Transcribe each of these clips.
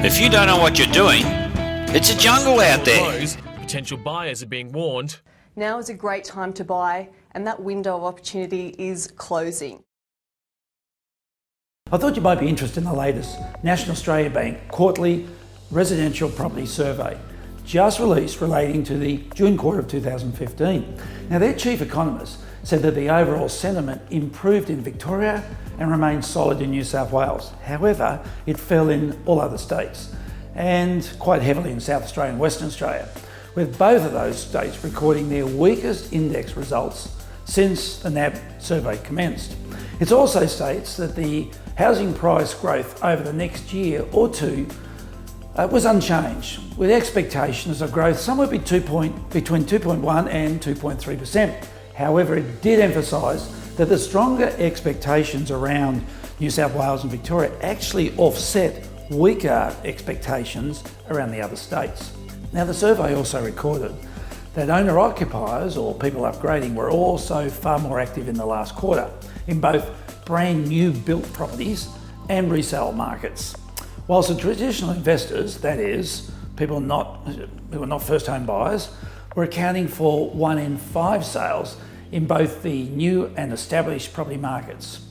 If you don't know what you're doing, it's a jungle out there. Close, potential buyers are being warned. Now is a great time to buy, and that window of opportunity is closing. I thought you might be interested in the latest National Australia Bank quarterly residential property survey, just released relating to the June quarter of 2015. Now, their chief economist said that the overall sentiment improved in Victoria and remained solid in New South Wales. However, it fell in all other states and quite heavily in South Australia and Western Australia, with both of those states recording their weakest index results since the NAB survey commenced. It also states that the housing price growth over the next year or two was unchanged, with expectations of growth somewhere between 2.1 and 2.3%. However, it did emphasise that the stronger expectations around New South Wales and Victoria actually offset weaker expectations around the other states. Now, the survey also recorded that owner-occupiers, or people upgrading, were also far more active in the last quarter in both brand new built properties and resale markets. Whilst the traditional investors, that is, people who are not first home buyers, were accounting for 1 in 5 sales in both the new and established property markets.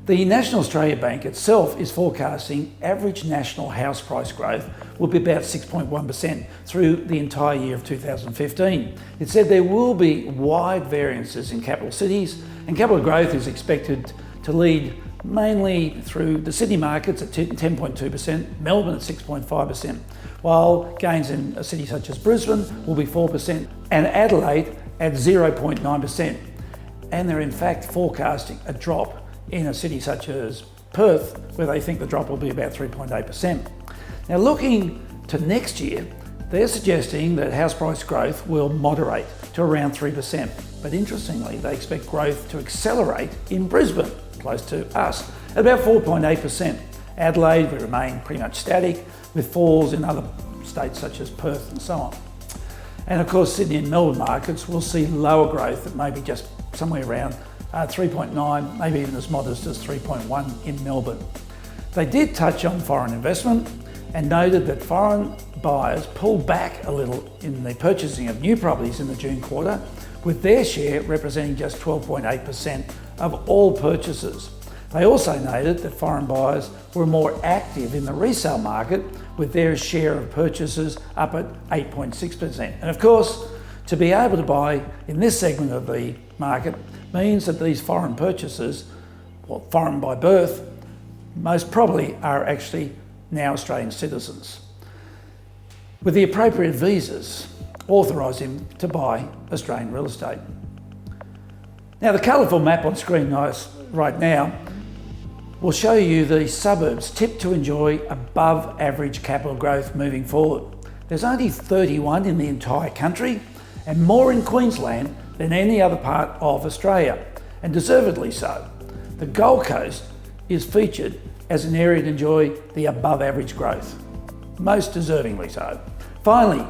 The National Australia Bank itself is forecasting average national house price growth will be about 6.1% through the entire year of 2015. It said there will be wide variances in capital cities, and capital growth is expected to lead mainly through the Sydney markets at 10.2%, Melbourne at 6.5%, while gains in a city such as Brisbane will be 4% and Adelaide at 0.9%. And they're in fact forecasting a drop in a city such as Perth, where they think the drop will be about 3.8%. Now, looking to next year, they're suggesting that house price growth will moderate to around 3%. But interestingly, they expect growth to accelerate in Brisbane, close to us, at about 4.8%. Adelaide will remain pretty much static, with falls in other states such as Perth and so on. And of course, Sydney and Melbourne markets will see lower growth at maybe just somewhere around 3.9, maybe even as modest as 3.1 in Melbourne. They did touch on foreign investment and noted that foreign buyers pulled back a little in the purchasing of new properties in the June quarter, with their share representing just 12.8% of all purchases. They also noted that foreign buyers were more active in the resale market, with their share of purchases up at 8.6%. And of course, to be able to buy in this segment of the market means that these foreign purchasers, well, foreign by birth, most probably are actually now Australian citizens, with the appropriate visas authorising to buy Australian real estate. Now, the colourful map on screen right now will show you the suburbs tipped to enjoy above average capital growth moving forward. There's only 31 in the entire country, and more in Queensland than any other part of Australia, and deservedly so. The Gold Coast is featured as an area to enjoy the above average growth, most deservingly so. Finally,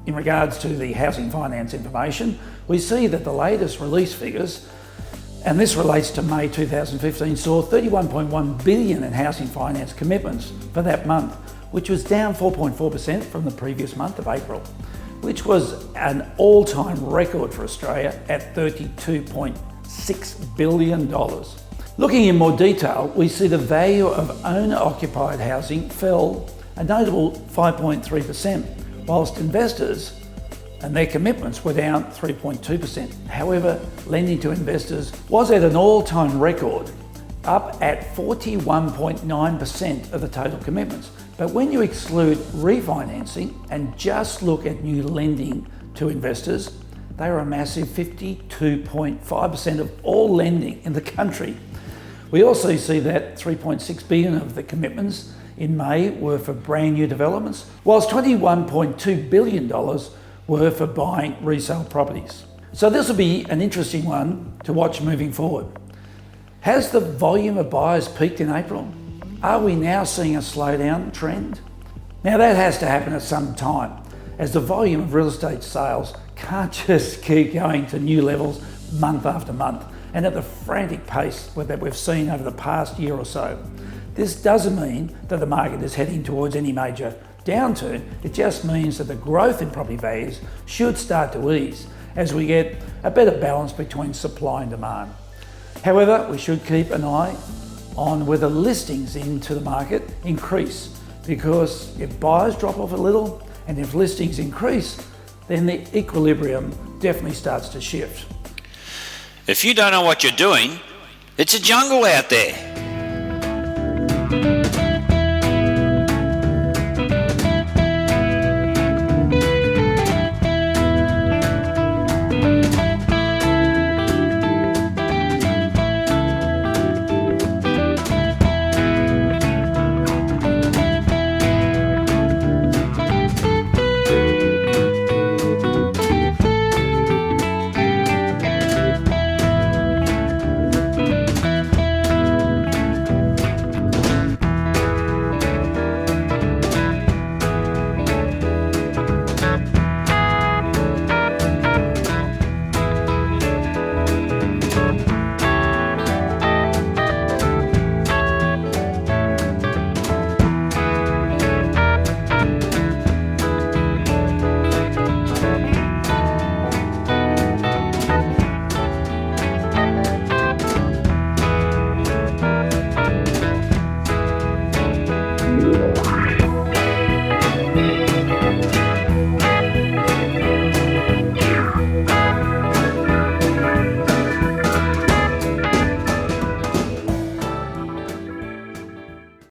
in regards to the housing finance information, we see that the latest release figures, and this relates to May 2015, saw $31.1 billion in housing finance commitments for that month, which was down 4.4% from the previous month of April, which was an all-time record for Australia at $32.6 billion. Looking in more detail, we see the value of owner-occupied housing fell a notable 5.3%, whilst investors and their commitments were down 3.2%. However, lending to investors was at an all-time record, up at 41.9% of the total commitments. But when you exclude refinancing and just look at new lending to investors, they were a massive 52.5% of all lending in the country. We also see that 3.6 billion of the commitments in May were for brand new developments, whilst $21.2 billion were for buying resale properties. So this will be an interesting one to watch moving forward. Has the volume of buyers peaked in April? Are we now seeing a slowdown trend? Now, that has to happen at some time, as the volume of real estate sales can't just keep going to new levels month after month and at the frantic pace that we've seen over the past year or so. This doesn't mean that the market is heading towards any major downturn. It just means that the growth in property values should start to ease as we get a better balance between supply and demand. However, we should keep an eye on whether listings into the market increase, because if buyers drop off a little and if listings increase, then the equilibrium definitely starts to shift. If you don't know what you're doing, it's a jungle out there.